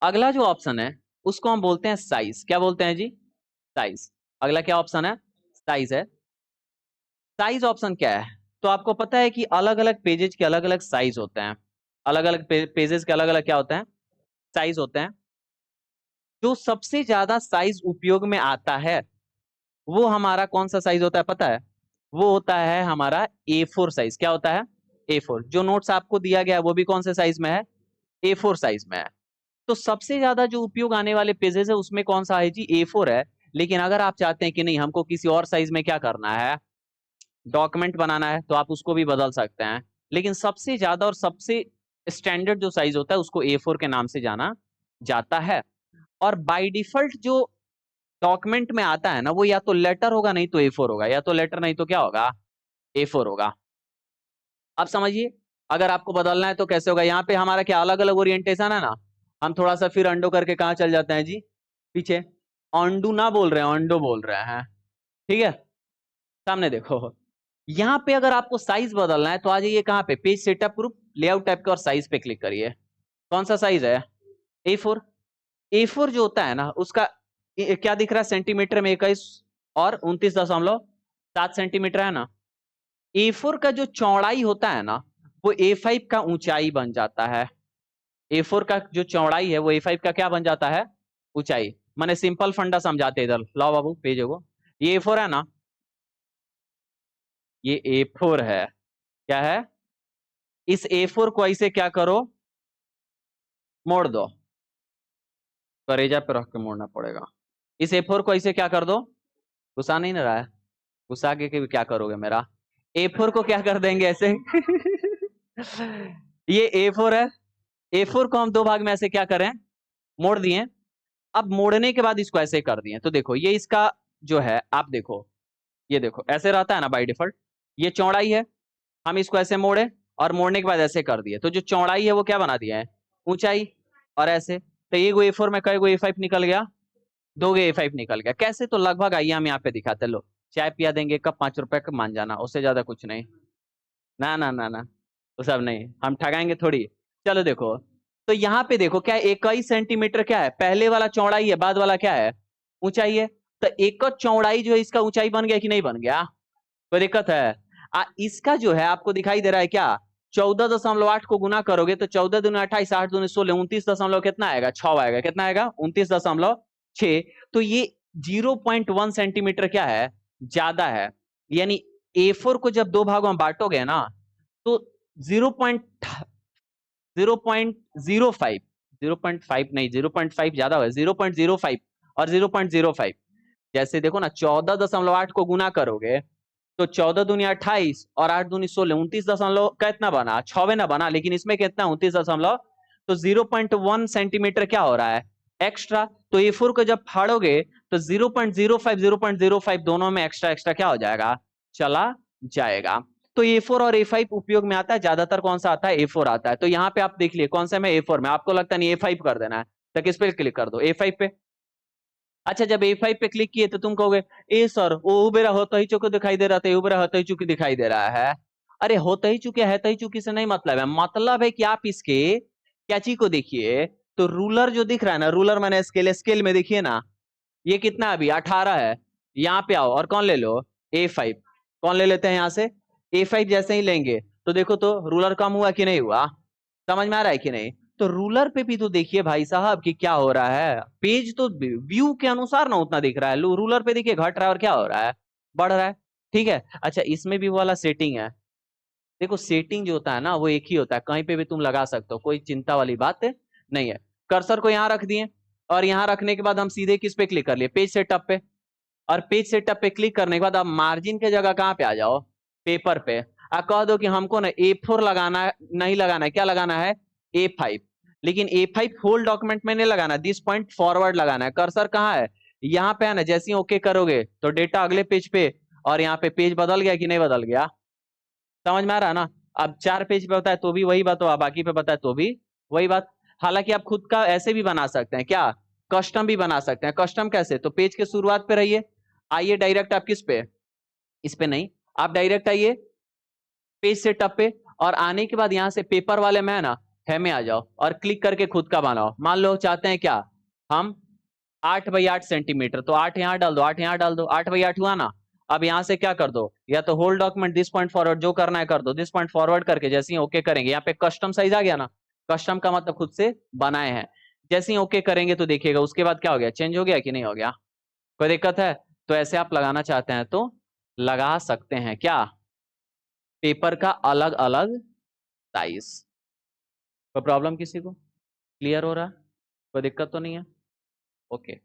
अगला जो ऑप्शन है उसको हम बोलते हैं साइज। क्या बोलते हैं जी? साइज। अगला क्या ऑप्शन है? साइज है। साइज ऑप्शन क्या है? तो आपको पता है कि अलग अलग पेजेस के अलग अलग साइज होते हैं। अलग अलग पेजेस के अलग अलग क्या होते हैं? साइज होते हैं। जो सबसे ज्यादा साइज उपयोग में आता है वो हमारा कौन सा साइज होता है पता है? वो होता है हमारा A4 साइज। क्या होता है? A4। जो नोट्स आपको दिया गया है वो भी कौन से साइज में है? A4 साइज में है। तो सबसे ज्यादा जो उपयोग आने वाले पेजेस है उसमें कौन सा है जी? A4 है। लेकिन अगर आप चाहते हैं कि नहीं हमको किसी और साइज में क्या करना है, डॉक्यूमेंट बनाना है, तो आप उसको भी बदल सकते हैं। लेकिन सबसे ज्यादा और सबसे स्टैंडर्ड जो साइज होता है उसको A4 के नाम से जाना जाता है। और बाय डिफॉल्ट जो डॉक्यूमेंट में आता है ना वो या तो लेटर होगा नहीं तो A4 होगा, या तो लेटर नहीं तो क्या होगा? A4 होगा। अब समझिए अगर आपको बदलना है तो कैसे होगा। यहाँ पे हमारा क्या अलग अलग ओरिएंटेशन है ना। हम थोड़ा सा फिर अंडो करके कहाँ चल जाते हैं जी? पीछे। ऑन्डू ना बोल रहे हैं, ऑन्डो बोल रहे हैं। ठीक है। सामने देखो। यहाँ पे अगर आपको साइज बदलना है तो आ जाइए कहाँ पे? Page setup group, layout type के और साइज पे क्लिक करिए। कौन सा साइज है? A4। A4 जो होता है ना उसका क्या दिख रहा है? सेंटीमीटर में 21 और 29.7 सेंटीमीटर है ना। A4 का जो चौड़ाई होता है ना वो A5 का ऊंचाई बन जाता है। A4 का जो चौड़ाई है वो A5 का क्या बन जाता है? ऊंचाई। मैंने सिंपल फंडा समझाते इधर लाओ बाबू पेज को। ये A4 है ना, ये A4 है। क्या है? इस A4 को ऐसे क्या करो, मोड़ दो। करेजा पे रख के मोड़ना पड़ेगा। इस A4 को ऐसे क्या कर दो, गुस्सा नहीं ना रहा है? गुस्सा के क्या करोगे मेरा? A4 को क्या कर देंगे ऐसे ये A4 है। A4 को हम दो भाग में ऐसे क्या करें, मोड़ दिए। अब मोड़ने के बाद इसको ऐसे कर दिए तो देखो ये इसका जो है आप देखो, ये देखो ऐसे रहता है ना बाय डिफॉल्ट। ये चौड़ाई है, हम इसको ऐसे मोड़े और मोड़ने के बाद ऐसे कर दिए तो जो चौड़ाई है वो क्या बना दिया है? ऊंचाई। और ऐसे तो ये A4 में कई A5 निकल गया? 2 A5 निकल गया। कैसे? तो लगभग आइए हम यहाँ पे दिखाते। लो चाय पिया देंगे कप 5 रुपए का, मान जाना, उससे ज्यादा कुछ नहीं। ना ना ना ना, वो सब नहीं, हम ठगाएंगे थोड़ी। चलो देखो, तो यहाँ पे देखो क्या है? 21 सेंटीमीटर क्या है? पहले वाला चौड़ाई है, बाद वाला क्या है? ऊंचाई है। तो एक चौड़ाई जो है इसका ऊंचाई बन गया कि नहीं बन गया? कोई दिक्कत है? इसका जो है आपको दिखाई दे रहा है क्या? 14.8 को गुना करोगे तो 14 दूनी 28, 8 दूनी 16, 29 कितना आएगा? 6 आएगा। कितना आएगा? 29.6। तो ये 0.1 सेंटीमीटर क्या है? ज्यादा है। यानी A4 को जब दो भागों में बांटोगे ना तो 0.05, 0.5 नहीं, 0.5 ज्यादा है, 0.05 और 0.05। जैसे देखो ना 14.8 को गुना करोगे तो 14 दूनी 28 और 8 दूनी 16, 29 कितना बना? 6 ना बना, लेकिन इसमें कितना? 29 तो 0.1 सेंटीमीटर क्या हो रहा है? एक्स्ट्रा। तो A4 को जब फाड़ोगे तो 0.05 0.05 दोनों में एक्स्ट्रा एक्स्ट्रा क्या हो जाएगा? चला जाएगा। तो A4 और A5 उपयोग में आता है। ज्यादातर कौन सा आता है? A4 आता है। तो यहाँ पे आप देख लिए कौन सा में? A4 में। आपको लगता नहीं A5 कर देना है तो किस पे क्लिक कर दो? A5 पे। अच्छा जब A5 पे क्लिक किए तो तुम कहोगे ए सर वो उबेरा होता ही चुके दिखाई दे रहा था, उबेरा होता ही चुकी दिखाई दे रहा है। अरे होता ही चुके है, ही चुकी से नहीं मतलब है। मतलब है कि आप इसके क्या चीज को देखिए। तो रूलर जो दिख रहा है ना, रूलर मैंने स्केल, स्केल में देखिए ना, ये कितना अभी 18 है। यहाँ पे आओ और कौन ले लो? A5। कौन ले लेते हैं यहाँ से? A5 जैसे ही लेंगे तो देखो तो रूलर कम हुआ कि नहीं हुआ? समझ में आ रहा है कि नहीं? तो रूलर पे भी तो देखिए भाई साहब कि क्या हो रहा है। पेज तो व्यू के अनुसार ना उतना दिख रहा है, रूलर पे देखिए घट रहा है और क्या हो रहा है? बढ़ रहा है। ठीक है। अच्छा इसमें भी वो वाला सेटिंग है। देखो सेटिंग जो होता है ना वो एक ही होता है, कहीं पे भी तुम लगा सकते हो, कोई चिंता वाली बात नहीं है। कर्सर को यहाँ रख दिए और यहाँ रखने के बाद हम सीधे किस पे क्लिक कर लिए? पेज सेटअप पे। और पेज सेटअप पे क्लिक करने के बाद आप मार्जिन के जगह कहाँ पे आ जाओ? पेपर पे। आप कह दो कि हमको ना A4 लगाना है, नहीं लगाना है, क्या लगाना है? A5। लेकिन A5 होल डॉक्यूमेंट में नहीं लगाना, दिस पॉइंट फॉरवर्ड लगाना है। कर्सर कहाँ है? यहाँ पे है ना। जैसे ही ओके करोगे तो डेटा अगले पेज पे, और यहाँ पे पेज बदल गया कि नहीं बदल गया? समझ में आ रहा है ना? अब 4 पेज पे होता है तो भी वही बात हो, बाकी पे बताए तो भी वही बात। हालांकि आप खुद का ऐसे भी बना सकते हैं, क्या? कस्टम भी बना सकते हैं। कस्टम कैसे? तो पेज के शुरुआत पे रहिए, आइए डायरेक्ट आप किस पे? इस पे नहीं, आप डायरेक्ट आइए पेज सेटअप पे। और आने के बाद यहाँ से पेपर वाले में है ना है में आ जाओ और क्लिक करके खुद का बनाओ। मान लो चाहते हैं क्या हम 8x8 सेंटीमीटर, तो 8 यहाँ डाल दो, 8 यहाँ डाल दो, 8x8 हुआ ना। अब यहाँ से क्या कर दो, या तो hold document this point forward, जो करना है कर दो, दिस पॉइंट फॉरवर्ड करके जैसे ही ओके करेंगे, यहाँ पे कस्टम साइज आ गया ना, कस्टम का मतलब खुद से बनाए हैं। जैसे ही ओके करेंगे तो देखिएगा उसके बाद क्या हो गया, चेंज हो गया कि नहीं हो गया, कोई दिक्कत है? तो ऐसे आप लगाना चाहते हैं तो लगा सकते हैं क्या, पेपर का अलग अलग साइज। कोई प्रॉब्लम किसी को, क्लियर हो रहा है, कोई दिक्कत तो नहीं है? ओके।